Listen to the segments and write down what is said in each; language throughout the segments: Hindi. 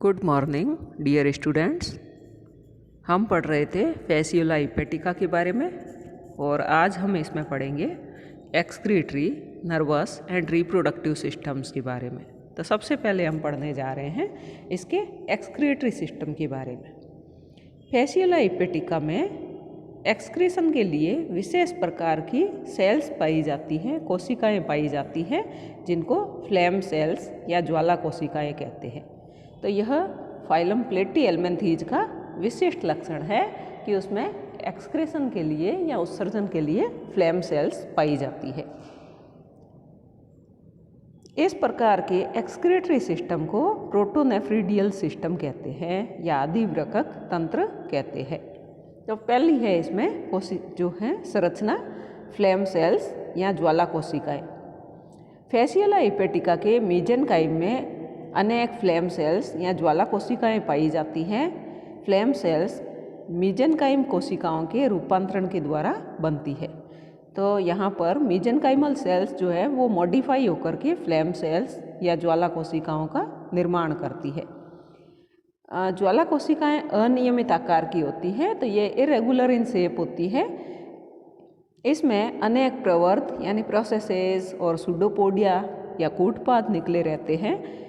Good morning dear students. हम पढ़ रहे थे फैसियोला हिपेटिका के बारे में और आज हम इसमें पढ़ेंगे excretory, nervous and reproductive systems के बारे में। तो सबसे पहले हम पढ़ने जा रहे हैं इसके एक्सक्रीटरी सिस्टम के बारे में। फैसियोला हिपेटिका में एक्सक्रीशन के लिए विशेष प्रकार की सेल्स पाई जाती हैं, कोशिकाएं पाई जाती हैं, जिनको फ्लेम सेल्स या ज्वाला कोशिकाएं कहते हैं। तो यह फाइलम प्लेटीहेल्मिन्थीज का विशिष्ट लक्षण है कि उसमें एक्सक्रीशन के लिए या उत्सर्जन के लिए फ्लेम सेल्स पाई जाती है। इस प्रकार के एक्सक्रीटरी सिस्टम को प्रोटोनेफ्रिडियल सिस्टम कहते हैं या आदिवृक्क तंत्र कहते हैं। तो पहली है इसमें जो है संरचना फ्लेम सेल्स या ज्वाला कोशिकाएं। फैसियोला हिपेटिका के मेसेनकाइम में अनेक फ्लेम सेल्स या ज्वाला कोशिकाएं पाई जाती हैं। फ्लेम सेल्स मेसेनकाइम कोशिकाओं के रूपांतरण के द्वारा बनती है। तो यहाँ पर मेसेनकाइमल सेल्स जो है वो मॉडिफाई होकर के फ्लेम सेल्स या ज्वाला कोशिकाओं का निर्माण करती है। ज्वाला कोशिकाएं अनियमित आकार की होती है, तो ये इरेगुलर इन शेप होती है। इसमें अनेक प्रवर्त यानी प्रोसेसेस और सूडोपोडिया या कूटपाद निकले रहते हैं।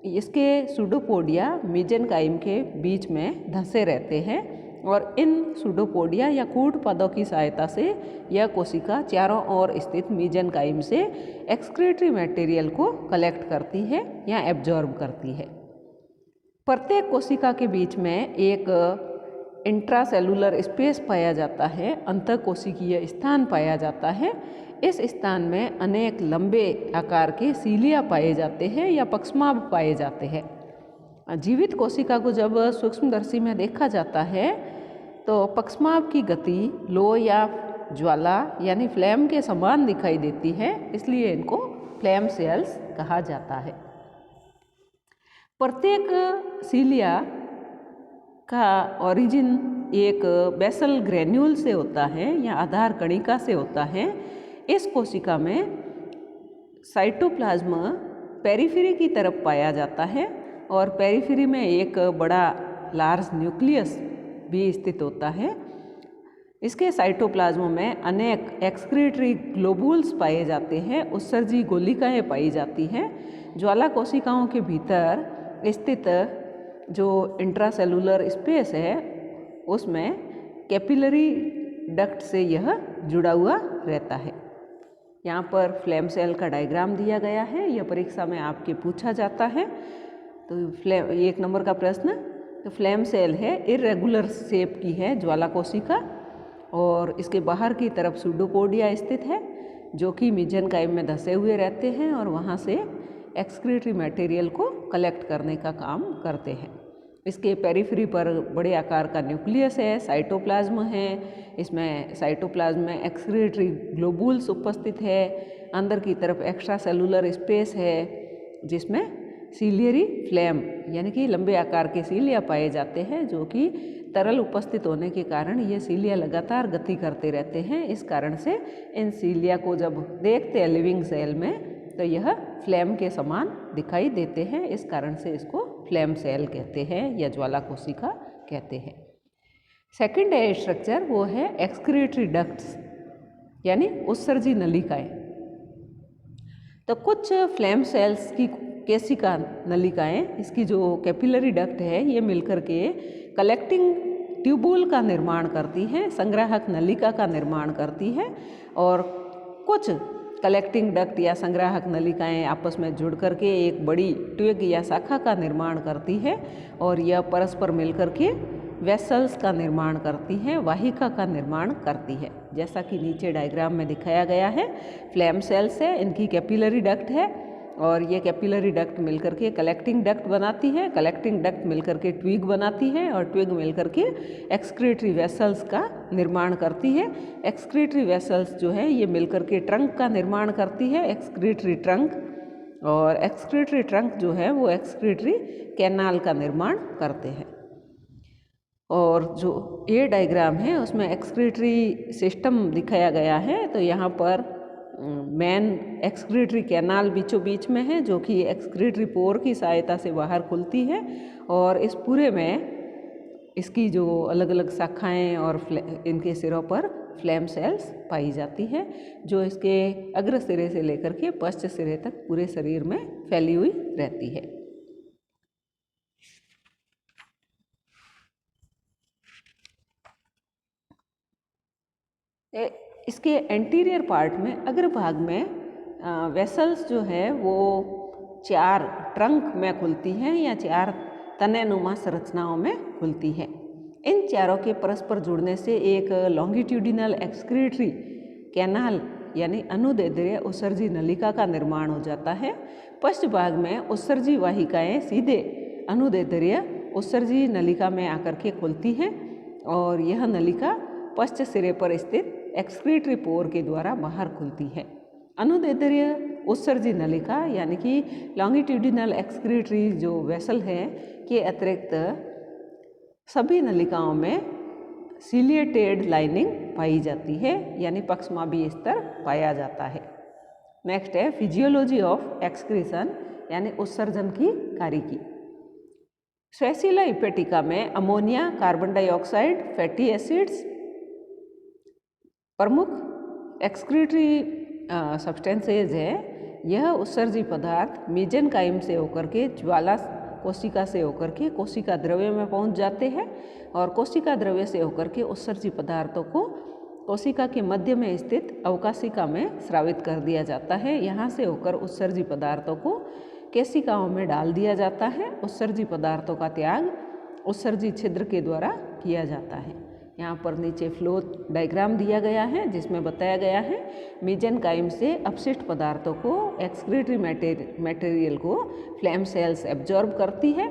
इसके सूडोपोडिया मेसेनकाइम के बीच में धंसे रहते हैं और इन सूडोपोडिया या कूटपादों की सहायता से यह कोशिका चारों ओर स्थित मेसेनकाइम से एक्सक्रीटरी मटेरियल को कलेक्ट करती है या एब्जॉर्ब करती है। प्रत्येक कोशिका के बीच में एक इंट्रासेलुलर स्पेस पाया जाता है, अंतःकोशिकीय स्थान पाया जाता है। इस स्थान में अनेक लंबे आकार के सीलिया पाए जाते हैं या पक्ष्माभ पाए जाते हैं। जीवित कोशिका को जब सूक्ष्मदर्शी में देखा जाता है तो पक्ष्माभ की गति लो या ज्वाला यानी फ्लेम के समान दिखाई देती है, इसलिए इनको फ्लेम सेल्स कहा जाता है। प्रत्येक सीलिया का ओरिजिन एक बेसल ग्रेन्यूल से होता है या आधार कणिका से होता है। इस कोशिका में साइटोप्लाज्म पेरिफेरी की तरफ पाया जाता है और पेरिफेरी में एक बड़ा लार्ज न्यूक्लियस भी स्थित होता है। इसके साइटोप्लाज्म में अनेक एक्सक्रीटरी ग्लोबुल्स पाए जाते हैं, उत्सर्जी गोलिकाएं पाई जाती हैं। ज्वाला कोशिकाओं के भीतर स्थित जो इंट्रासेलुलर स्पेस है उसमें कैपिलरी डक्ट से यह जुड़ा हुआ रहता है। यहाँ पर फ्लेम सेल का डायग्राम दिया गया है, यह परीक्षा में आपके पूछा जाता है। तो एक नंबर का प्रश्न, तो फ्लेम सेल है इरेगुलर शेप की है ज्वाला कोशिका और इसके बाहर की तरफ सूडोपोडिया स्थित है जो कि मेसेनकाइम में धंसे हुए रहते हैं और वहाँ से एक्सक्रीटरी मटेरियल को कलेक्ट करने का काम करते हैं। इसके पेरिफेरी पर बड़े आकार का न्यूक्लियस है, साइटोप्लाज्म है। इसमें साइटोप्लाज्म में एक्सक्रीटरी ग्लोबुल्स उपस्थित है। अंदर की तरफ एक्स्ट्रा सेलुलर स्पेस है जिसमें सीलियरी फ्लेम यानी कि लंबे आकार के सीलिया पाए जाते हैं, जो कि तरल उपस्थित होने के कारण ये सीलिया लगातार गति करते रहते हैं। इस कारण से इन सीलिया को जब देखते हैं लिविंग सेल में तो यह फ्लेम के समान दिखाई देते हैं। इस कारण से इसको फ्लेम सेल कहते हैं या ज्वाला कोशिका कहते हैं। सेकंड है स्ट्रक्चर, वो है एक्सक्रीटरी डक्ट्स यानी उत्सर्जी नलिकाएं। तो कुछ फ्लेम सेल्स की केशिका नलिकाएं, इसकी जो कैपिलरी डक्ट है ये मिलकर के कलेक्टिंग ट्यूबुल का निर्माण करती हैं, संग्राहक नलिका का निर्माण करती है और कुछ कलेक्टिंग डक्ट या संग्राहक नलिकाएं आपस में जुड़ करके एक बड़ी ट्विग या शाखा का निर्माण करती है और यह परस्पर मिलकर के वेसल्स का निर्माण करती हैं, वाहिका का निर्माण करती है। जैसा कि नीचे डायग्राम में दिखाया गया है, फ्लेम सेल्स है, इनकी कैपिलरी डक्ट है और ये कैपिलरी डक्ट मिलकर के कलेक्टिंग डक्ट बनाती है, कलेक्टिंग डक्ट मिलकर के ट्विग बनाती है और ट्विग मिलकर के एक्सक्रीटरी वेसल्स का निर्माण करती है। एक्सक्रीटरी वेसल्स जो है ये मिलकर के ट्रंक का निर्माण करती है, एक्सक्रीटरी ट्रंक, और एक्सक्रीटरी ट्रंक जो है वो एक्सक्रीटरी कैनाल का निर्माण करते हैं। और जो ये डायग्राम है उसमें एक्सक्रीटरी सिस्टम दिखाया गया है। तो यहाँ पर मेन एक्सक्रीटरी कैनाल बीचों बीच में है, जो कि एक्सक्रीटरी पोर की सहायता से बाहर खुलती है। और इस पूरे में इसकी जो अलग अलग शाखाएं और इनके सिरों पर फ्लेम सेल्स पाई जाती है, जो इसके अग्र सिरे से लेकर के पश्च सिरे तक पूरे शरीर में फैली हुई रहती है। इसके एंटीरियर पार्ट में अग्र भाग में वेसल्स जो है वो 4 ट्रंक में खुलती हैं या 4 तनेनुमा संरचनाओं में खुलती है। इन चारों के परस्पर जुड़ने से एक लॉन्गिट्यूडिनल एक्सक्रीटरी कैनाल यानी अनुदैर्ध्य उत्सर्जी नलिका का निर्माण हो जाता है। पश्च भाग में उत्सर्जी वाहिकाएं सीधे अनुदैर्ध्य उत्सर्जी नलिका में आकर के खुलती हैं और यह नलिका पश्च सिरे पर स्थित एक्सक्रीटरी पोर के द्वारा बाहर खुलती है। अनुदैर्ध्य उत्सर्जी नलिका यानी कि लॉन्गिट्यूडिनल एक्सक्रीटरी जो वेसल है के अतिरिक्त सभी नलिकाओं में सिलिएटेड लाइनिंग पाई जाती है, यानी पक्षमाभी स्तर पाया जाता है। नेक्स्ट है फिजियोलॉजी ऑफ एक्सक्रीशन यानी उत्सर्जन की कार्यकी। स्वैसिला हिपेटिका में ammonia, carbon dioxide, fatty acids प्रमुख एक्सक्रीटरी सब्सटेंसेज है। यह उत्सर्जी पदार्थ मीजेनकाइम से होकर के ज्वाला कोशिका से होकर के कोशिका द्रव्य में पहुंच जाते हैं और कोशिका द्रव्य से होकर के उत्सर्जी पदार्थों को कोशिका के मध्य में स्थित अवकाशिका में स्रावित कर दिया जाता है। यहाँ से होकर उत्सर्जी पदार्थों को केशिकाओं में डाल दिया जाता है। उत्सर्जी पदार्थों का त्याग उत्सर्जी छिद्र के द्वारा किया जाता है। यहाँ पर नीचे फ्लो डायग्राम दिया गया है जिसमें बताया गया है मीजेनकाइम से अपशिष्ट पदार्थों को एक्सक्रीटरी मटेरियल को फ्लेम सेल्स एब्जॉर्ब करती है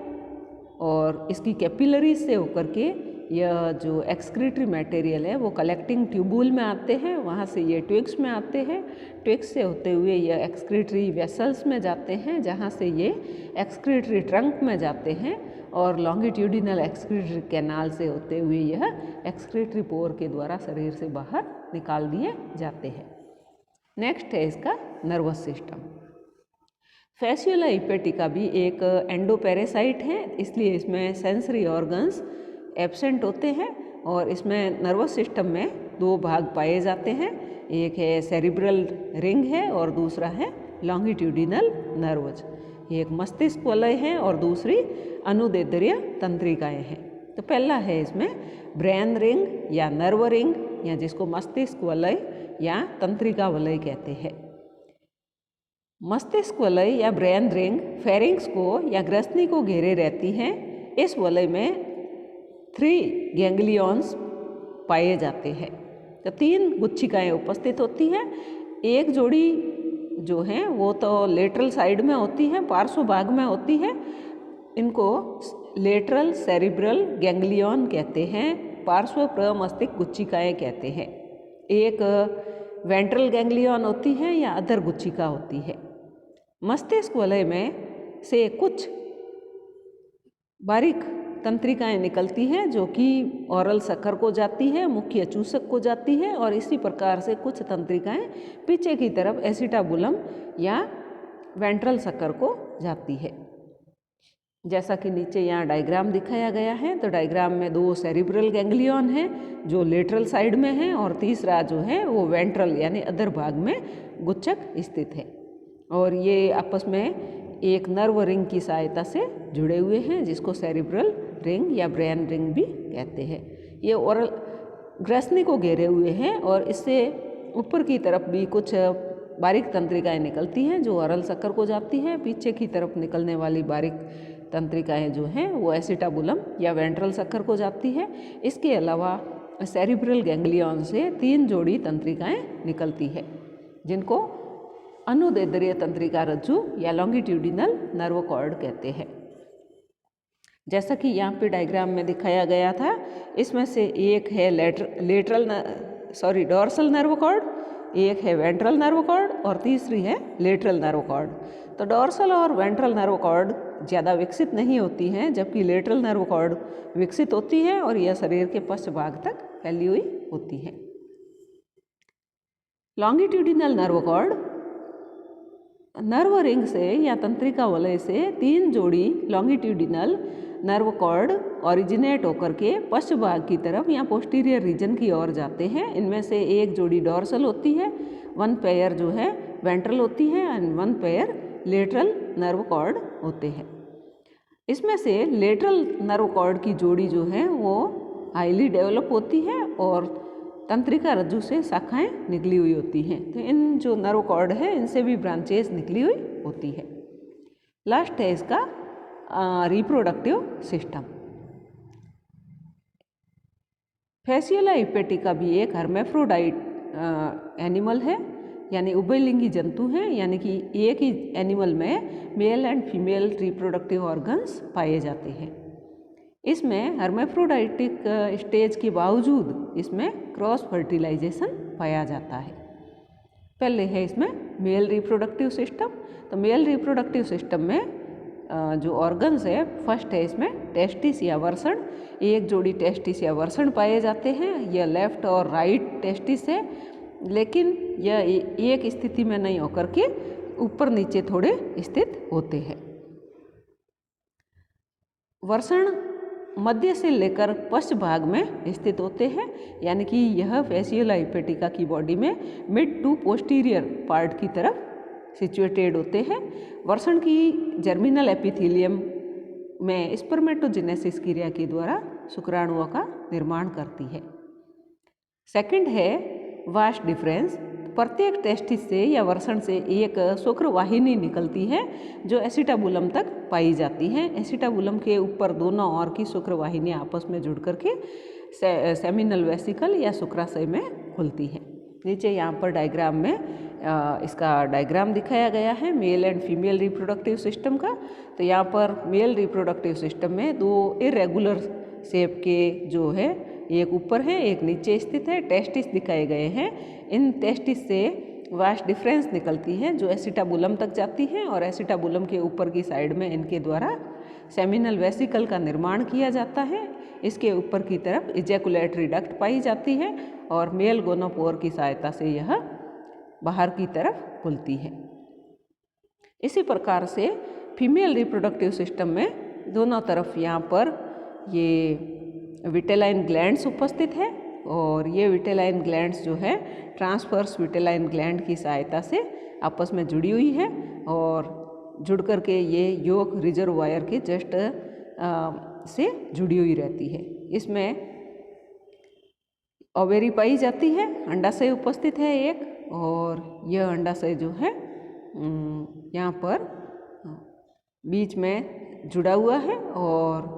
और इसकी कैपिलरीज से होकर के यह जो एक्सक्रीटरी मटेरियल है वो कलेक्टिंग ट्यूबुल में आते हैं, वहाँ से ये ट्विक्स में आते हैं, ट्विक्स से होते हुए यह एक्सक्रीटरी वेसल्स में जाते हैं, जहाँ से ये एक्सक्रीटरी ट्रंक में जाते हैं और लॉन्गिट्यूडिनल एक्सक्रीटरी कैनाल से होते हुए यह एक्सक्रीटरी पोर के द्वारा शरीर से बाहर निकाल दिए जाते हैं। नेक्स्ट है इसका नर्वस सिस्टम। फैसियोला हिपेटिका भी एक एंडोपेरासाइट है, इसलिए इसमें सेंसरी ऑर्गन्स एब्सेंट होते हैं और इसमें नर्वस सिस्टम में 2 भाग पाए जाते हैं। एक है सेरिब्रल रिंग है और दूसरा है लॉन्गिट्यूडिनल नर्व्स। एक मस्तिष्क वलय है और दूसरी अनुदैर्ध्य तंत्रिकाएं हैं। तो पहला है इसमें ब्रेन रिंग या नर्व रिंग या जिसको मस्तिष्क वलय या तंत्रिका वलय कहते हैं। मस्तिष्क वलय या ब्रेन रिंग फेरिंग्स को या ग्रसनी को घेरे रहती है। इस वलय में 3 गैंग्लियॉन्स पाए जाते हैं। तो 3 गुच्छिकाएं उपस्थित होती हैं। एक जोड़ी जो है वो तो लेटरल साइड में होती है, पार्श्व भाग में होती है। इनको लेटरल सेरिब्रल गैंग्लियॉन कहते हैं, पार्श्व प्रमस्तिष्क गुच्छिकाएं कहते हैं। एक वेंट्रल गैंग्लियॉन होती है या अधर गुच्छिका होती है। मस्तिष्क वलय में से कुछ बारीक तंत्रिकाएं निकलती हैं जो कि ओरल शक्कर को जाती है, मुख्य चूसक को जाती है और इसी प्रकार से कुछ तंत्रिकाएं पीछे की तरफ एसिटाबुलम या वेंट्रल शक्कर को जाती है। जैसा कि नीचे यहाँ डायग्राम दिखाया गया है, तो डायग्राम में 2 सेरिब्रल गैंग्लियॉन हैं जो लेटरल साइड में हैं और तीसरा जो है वो वेंट्रल यानी अधर भाग में गुच्छक स्थित है और ये आपस में एक नर्व रिंग की सहायता से जुड़े हुए हैं जिसको सेरिब्रल रिंग या ब्रेन रिंग भी कहते हैं। ये ओरल ग्रसनी को घेरे हुए हैं और इससे ऊपर की तरफ भी कुछ बारीक तंत्रिकाएं निकलती हैं जो ओरल शक्कर को जाती हैं। पीछे की तरफ निकलने वाली बारीक तंत्रिकाएं जो हैं वो एसिटाबुलम या वेंट्रल शक्कर को जाती है। इसके अलावा सेरिब्रल गैंग्लियॉन से 3 जोड़ी तंत्रिकाएं निकलती है जिनको अनुदैर्ध्य तंत्रिका रज्जु या लॉन्गिट्यूडिनल नर्व कॉर्ड कहते हैं। जैसा कि यहाँ पे डायग्राम में दिखाया गया था, इसमें से एक है डॉर्सल नर्व कॉर्ड, एक है वेंट्रल नर्व कॉर्ड और तीसरी है लेटरल नर्व कॉर्ड। तो डॉर्सल और वेंट्रल नर्व कॉर्ड ज़्यादा विकसित नहीं होती हैं, जबकि लेटरल नर्व कॉर्ड विकसित होती है और यह शरीर के पश्च भाग तक फैली हुई होती है। Longitudinal nerve cord nerve ring से या तंत्रिका वलय से 3 जोड़ी लॉन्गिट्यूडिनल नर्व कॉर्ड ओरिजिनेट होकर के पश्च भाग की तरफ या पोस्टीरियर रीजन की ओर जाते हैं। इनमें से एक जोड़ी डॉर्सल होती है, 1 पेयर जो है वेंट्रल होती है and 1 pair lateral nerve cord होते हैं। इसमें से लेटरल नर्व कॉर्ड की जोड़ी जो है वो हाईली डेवलप होती है और तंत्रिका रज्जु से शाखाएं निकली हुई होती हैं। तो इन जो नर्व कॉर्ड है इनसे भी ब्रांचेस निकली हुई होती है। लास्ट है इसका रिप्रोडक्टिव सिस्टम। फैसियोला हिपेटिका भी एक हर्मेफ्रोडाइट एनिमल है, यानी उभयलिंगी जंतु हैं, यानी कि एक ही एनिमल में male and female reproductive organs पाए जाते हैं। इसमें हर्मेफ्रोडाइटिक स्टेज के बावजूद इसमें क्रॉस फर्टिलाइजेशन पाया जाता है। पहले है इसमें मेल रिप्रोडक्टिव सिस्टम। तो मेल रिप्रोडक्टिव सिस्टम में जो ऑर्गन्स है, फर्स्ट है इसमें टेस्टिस या वर्षण। एक जोड़ी टेस्टिस या वर्षण पाए जाते हैं। यह लेफ्ट और राइट टेस्टिस है, लेकिन यह एक स्थिति में नहीं होकर के ऊपर नीचे थोड़े स्थित होते हैं। वर्षण मध्य से लेकर पश्च भाग में स्थित होते हैं, यानी कि यह फैसियोला हिपेटिका की बॉडी में मिड टू पोस्टीरियर पार्ट की तरफ सिचुएटेड होते हैं। वर्षण की जर्मिनल एपिथेलियम में स्पर्मेटोजेनेसिस क्रिया के द्वारा शुक्राणुओं का निर्माण करती है। सेकंड है वास्ट डिफरेंस। प्रत्येक टेस्टिस से या वर्षण से एक शुक्र वाहिनी निकलती है जो एसिटाबुलम तक पाई जाती है। एसिटाबुलम के ऊपर दोनों ओर की शुक्र वाहिनी आपस में जुड़ करके सेमिनल वेसिकल या शुक्राशय में खुलती है। नीचे यहाँ पर डायग्राम में इसका डायग्राम दिखाया गया है male and female reproductive system का। तो यहाँ पर मेल रिप्रोडक्टिव सिस्टम में 2 इरेगुलर शेप के जो है, एक ऊपर है एक नीचे स्थित है, टेस्टिस दिखाए गए हैं। इन टेस्टिस से वास्ट डिफरेंस निकलती है जो एसिटाबुलम तक जाती है और एसिटाबुलम के ऊपर की साइड में इनके द्वारा सेमिनल वेसिकल का निर्माण किया जाता है। इसके ऊपर की तरफ इजैकुलेटरी डक्ट पाई जाती है और मेल गोनोपोर की सहायता से यह बाहर की तरफ खुलती है। इसी प्रकार से फीमेल रिप्रोडक्टिव सिस्टम में दोनों तरफ यहाँ पर ये विटेलाइन ग्लैंड्स उपस्थित है और ये विटेलाइन ग्लैंड्स जो है ट्रांसवर्स विटेलाइन ग्लैंड की सहायता से आपस में जुड़ी हुई है और जुड़ कर के ये योक रिजर्वायर के जस्ट से जुड़ी हुई रहती है। इसमें ओवेरी पाई जाती है, अंडाशय उपस्थित है एक, और यह अंडाशय जो है यहाँ पर बीच में जुड़ा हुआ है और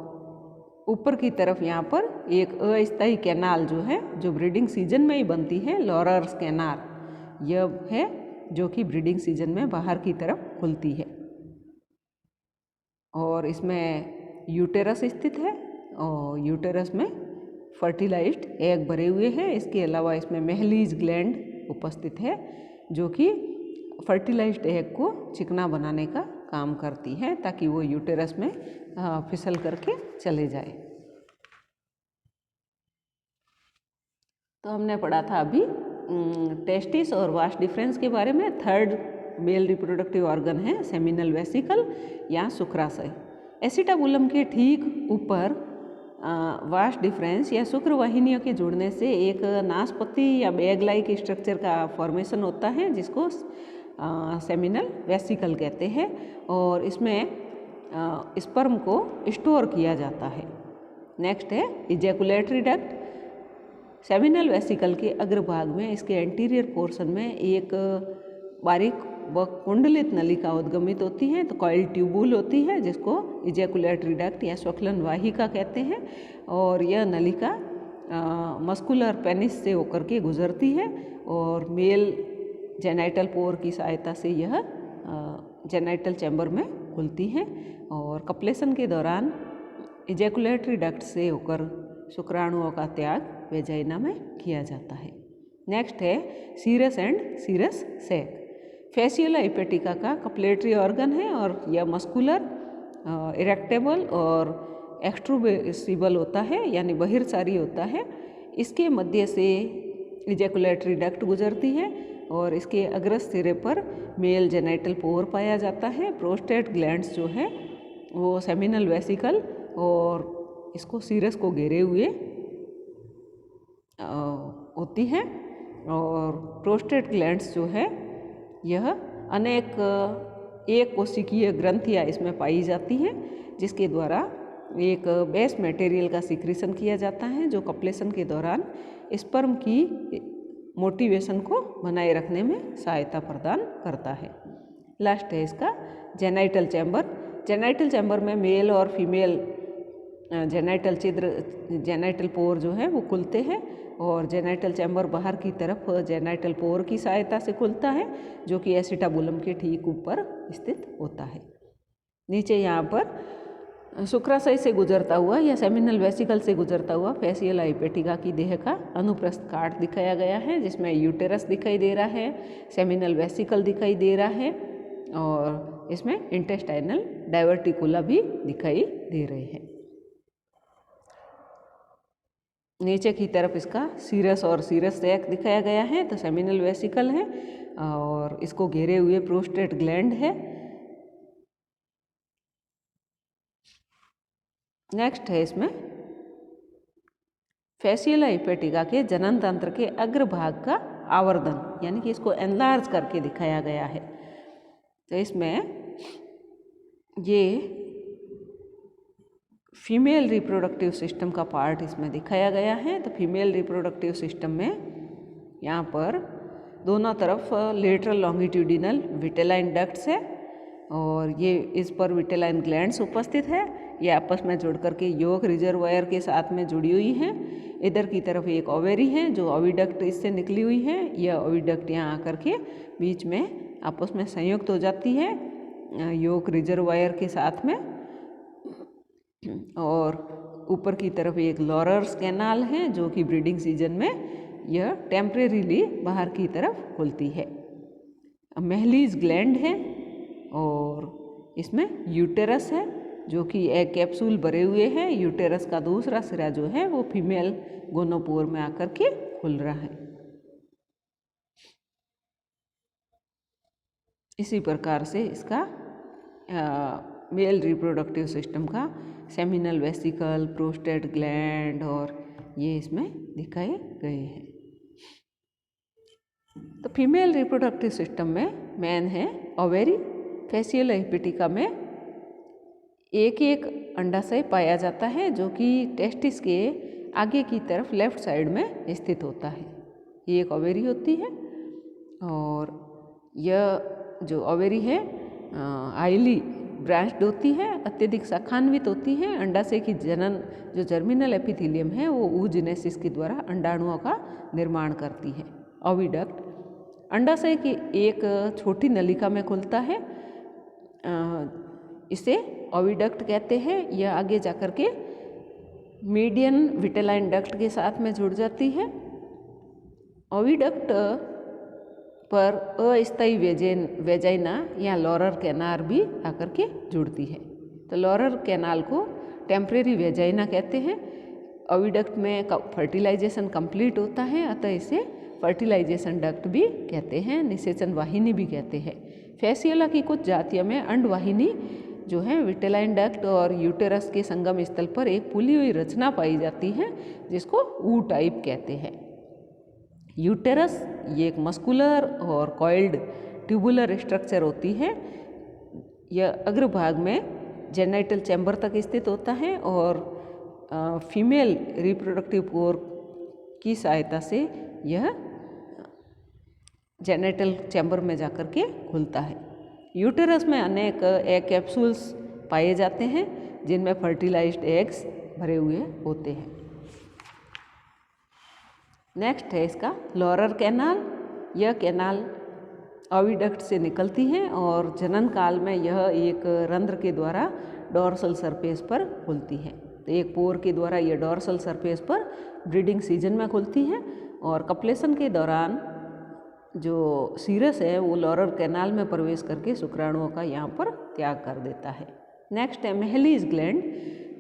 ऊपर की तरफ यहाँ पर एक अस्थायी कैनाल जो है जो ब्रीडिंग सीजन में ही बनती है, लॉरर्स कैनाल यह है जो कि ब्रीडिंग सीजन में बाहर की तरफ खुलती है। और इसमें यूटेरस स्थित है और यूटेरस में फर्टिलाइज्ड एग भरे हुए हैं। इसके अलावा इसमें मेहलीज ग्लैंड उपस्थित है जो कि फर्टिलाइज्ड एग को चिकना बनाने का काम करती है ताकि वो यूटेरस में फिसल करके चले जाए। तो हमने पढ़ा था अभी टेस्टिस और वास्ट डिफरेंस के बारे में। थर्ड मेल रिप्रोडक्टिव ऑर्गन है सेमिनल वेसिकल या शुक्राशय। एसिटाबुलम के ठीक ऊपर वास्ट डिफरेंस या शुक्र वाहिनियों के जुड़ने से एक नाशपति या बैग लाइक स्ट्रक्चर का फॉर्मेशन होता है जिसको सेमिनल वेसिकल कहते हैं और इसमें स्पर्म को स्टोर किया जाता है। नेक्स्ट है इजैकुलेटरी डक्ट। सेमिनल वेसिकल के अग्रभाग में इसके एंटीरियर पोर्शन में एक बारीक व कुंडलित नलिका उद्गमित होती है, तो कॉइल ट्यूबुल होती है जिसको इजैकुलेटरी डक्ट या श्वक्लन वाहिका कहते हैं और यह नलिका मस्कुलर पेनिस से होकर के गुजरती है और मेल जेनाइटल पोर की सहायता से यह जेनाइटल चैम्बर में खुलती है और कपलेशन के दौरान इजैकुलेटरी डक्ट से होकर शुक्राणुओं का त्याग वेजाइना में किया जाता है। नेक्स्ट है serous and serous sac. Fasciola hepatica का कपलेटरी ऑर्गन है और यह मस्कुलर, इरेक्टेबल और एक्सट्रूसिबल होता है यानी बहिर्सारी होता है। इसके मध्य से इजैकुलेटरी डक्ट गुजरती है और इसके अग्रस्त सिरे पर मेल जेनाइटल पोर पाया जाता है। प्रोस्टेट ग्लैंड्स जो है वो सेमिनल वेसिकल और इसको सीरस को घेरे हुए होती है। और प्रोस्टेट ग्लैंड्स जो है यह अनेक एक कोशिकीय ग्रंथियाँ इसमें पाई जाती हैं, जिसके द्वारा एक बेस मटेरियल का सिक्रीशन किया जाता है जो कपलेशन के दौरान स्पर्म की मोटिवेशन को बनाए रखने में सहायता प्रदान करता है। लास्ट है इसका जेनाइटल चैम्बर। जेनाइटल चैम्बर में मेल और फीमेल जेनाइटल छिद्र जेनाइटल पोर जो है वो खुलते हैं और जेनाइटल चैम्बर बाहर की तरफ जेनाइटल पोर की सहायता से खुलता है, जो कि एसिटाबुलम के ठीक ऊपर स्थित होता है। नीचे यहाँ पर शुक्राशय से गुजरता हुआ या सेमिनल वेसिकल से गुजरता हुआ फेसियल हाइपेटिका की देह का अनुप्रस्थ काट दिखाया गया है, जिसमें यूटेरस दिखाई दे रहा है, सेमिनल वेसिकल दिखाई दे रहा है और इसमें इंटेस्टाइनल डाइवर्टिकुला भी दिखाई दे रहे हैं। नीचे की तरफ इसका सीरस और सीरस सैक दिखाया गया है, तो सेमिनल वेसिकल है और इसको घेरे हुए प्रोस्टेट ग्लैंड है। नेक्स्ट है इसमें फेसियल हाइपेटिका के जनन तंत्र के अग्रभाग का आवर्धन, यानी कि इसको एनलार्ज करके दिखाया गया है। तो इसमें ये फीमेल रिप्रोडक्टिव सिस्टम का पार्ट इसमें दिखाया गया है। तो फीमेल रिप्रोडक्टिव सिस्टम में यहाँ पर दोनों तरफ लेटरल लॉन्गिट्यूडिनल विटेलाइन डक्ट्स है और ये इस पर विटेलाइन ग्लैंड्स उपस्थित है। ये आपस में जुड़ करके योग रिजर्वायर के साथ में जुड़ी हुई हैं। इधर की तरफ एक ओवेरी है जो ओविडक्ट इससे निकली हुई है। यह ओविडक्ट यहाँ आकर के बीच में आपस में संयुक्त हो जाती है योग रिजर्वायर के साथ में। और ऊपर की तरफ एक लॉरर्स कैनाल है जो कि ब्रीडिंग सीजन में यह टेम्परेरीली बाहर की तरफ खुलती है। महलीज ग्लैंड है और इसमें यूटेरस है जो कि एक कैप्सूल भरे हुए हैं। यूटेरस का दूसरा सिरा जो है वो फीमेल गोनोपोर में आकर के खुल रहा है। इसी प्रकार से इसका मेल रिप्रोडक्टिव सिस्टम का सेमिनल वेसिकल, प्रोस्टेट ग्लैंड और ये इसमें दिखाए गए हैं। तो फीमेल रिप्रोडक्टिव सिस्टम में मेन है ओवेरी। फेसियल हाइपेटिका में एक एक अंडाशय पाया जाता है जो कि टेस्टिस के आगे की तरफ लेफ्ट साइड में स्थित होता है। ये एक ओवेरी होती है और यह जो ओवेरी है हाईली ब्रांच्ड होती है, अत्यधिक शाखान्वित होती है। अंडाशय की जनन जो जर्मिनल एपिथेलियम है वो oogenesis के द्वारा अंडाणुओं का निर्माण करती है। ओविडक्ट अंडाशय की एक छोटी नलिका में खुलता है, इसे ओविडक्ट कहते हैं। यह आगे जाकर के मीडियन विटेलाइन डक्ट के साथ में जुड़ जाती है। ओविडक्ट पर अस्थायी वेजाइना या लॉरर कैनाल भी आकर के जुड़ती है। तो लॉरर कैनाल को टेम्परेरी वेजाइना कहते हैं। ओविडक्ट में फर्टिलाइजेशन कंप्लीट होता है, अतः इसे फर्टिलाइजेशन डक्ट भी कहते हैं, निषेचन वाहिनी भी कहते हैं। फेसियोला की कुछ जातियों में अंडवाहिनी जो है विटेलाइन डक्ट और यूटेरस के संगम स्थल पर एक फूली हुई रचना पाई जाती है जिसको ऊ टाइप कहते हैं। यूटेरस ये एक मस्कुलर और कॉइल्ड ट्यूबुलर स्ट्रक्चर होती है। यह अग्रभाग में जेनाइटल चैम्बर तक स्थित होता है और फीमेल रिप्रोडक्टिव पोर की सहायता से यह जेनाइटल चैम्बर में जाकर के खुलता है। यूटेरस में अनेक एग कैप्सूल्स पाए जाते हैं जिनमें फर्टिलाइज्ड एग्स भरे हुए होते हैं। नेक्स्ट है इसका लॉरर कैनाल। यह कैनाल ओविडक्ट से निकलती है और जनन काल में यह एक रंध्र के द्वारा डॉर्सल सरफेस पर खुलती है। तो एक पोर के द्वारा यह डॉर्सल सरफेस पर ब्रीडिंग सीजन में खुलती है और कपलेशन के दौरान जो सीरस है वो लॉरर कैनाल में प्रवेश करके शुक्राणुओं का यहाँ पर त्याग कर देता है। नेक्स्ट है महलीज ग्लैंड।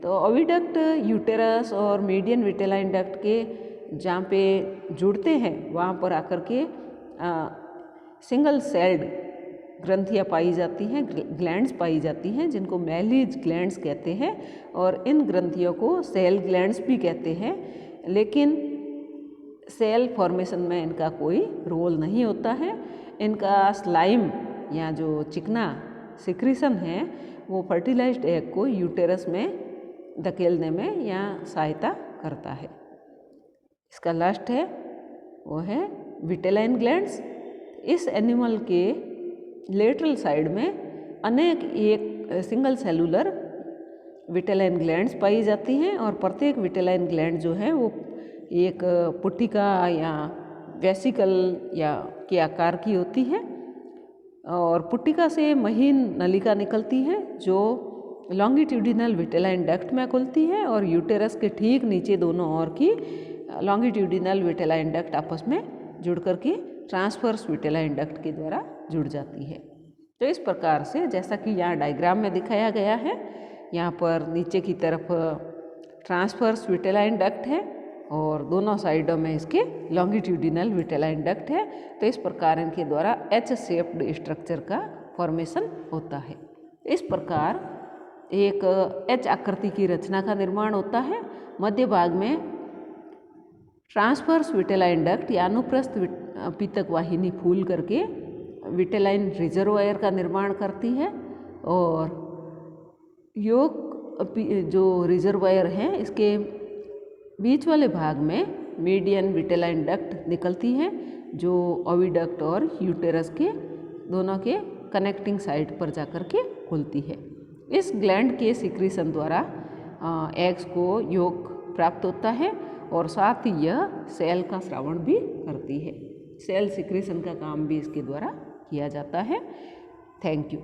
तो ओविडक्ट यूटेरस और मीडियन विटेलाइन डक्ट के जहाँ पे जुड़ते हैं वहाँ पर आकर के सिंगल सेल्ड ग्रंथियाँ पाई जाती हैं, ग्लैंड्स पाई जाती हैं, जिनको मैलिज ग्लैंड्स कहते हैं। और इन ग्रंथियों को सेल ग्लैंड्स भी कहते हैं, लेकिन सेल फॉर्मेशन में इनका कोई रोल नहीं होता है। इनका स्लाइम या जो चिकना सिक्रीशन है वो फर्टिलाइज्ड एग को यूटेरस में धकेलने में या सहायता करता है। इसका लास्ट है वो है विटेलाइन ग्लैंड्स। इस एनिमल के लेटरल साइड में अनेक एक सिंगल सेलुलर विटेलाइन ग्लैंड्स पाई जाती हैं और प्रत्येक विटेलाइन ग्लैंड जो है वो एक पुट्टिका या वेसिकल या के आकार की होती है और पुट्टिका से महीन नलिका निकलती है जो लॉन्गिट्यूडिनल विटेलाइन डक्ट में खुलती है और यूटेरस के ठीक नीचे दोनों ओर की लॉन्गिट्यूडिनल विटेलाइन डक्ट आपस में जुड़ करके ट्रांसवर्स विटेलाइन डक्ट के द्वारा जुड़ जाती है। तो इस प्रकार से जैसा कि यहाँ डायग्राम में दिखाया गया है, यहाँ पर नीचे की तरफ ट्रांसवर्स विटेलाइन डक्ट है और दोनों साइडों में इसके लॉन्गिट्यूडिनल विटेलाइन डक्ट है। तो इस प्रकार इनके द्वारा एच शेप्ड स्ट्रक्चर का फॉर्मेशन होता है। इस प्रकार एक एच आकृति की रचना का निर्माण होता है। मध्य भाग में ट्रांसवर्स विटेलाइन डक्ट या अनुप्रस्थ पीतक वाहिनी फूल करके विटेलाइन रिजर्वायर का निर्माण करती है और योग जो रिजर्वायर है इसके बीच वाले भाग में मीडियन विटेलाइन डक्ट निकलती है जो ओविडक्ट और यूटेरस के दोनों के कनेक्टिंग साइड पर जाकर के खुलती है। इस ग्लैंड के सिक्रीशन द्वारा एग्स को योग प्राप्त होता है और साथ ही यह सेल का स्रावण भी करती है। सेल सिक्रीशन का काम भी इसके द्वारा किया जाता है। Thank you.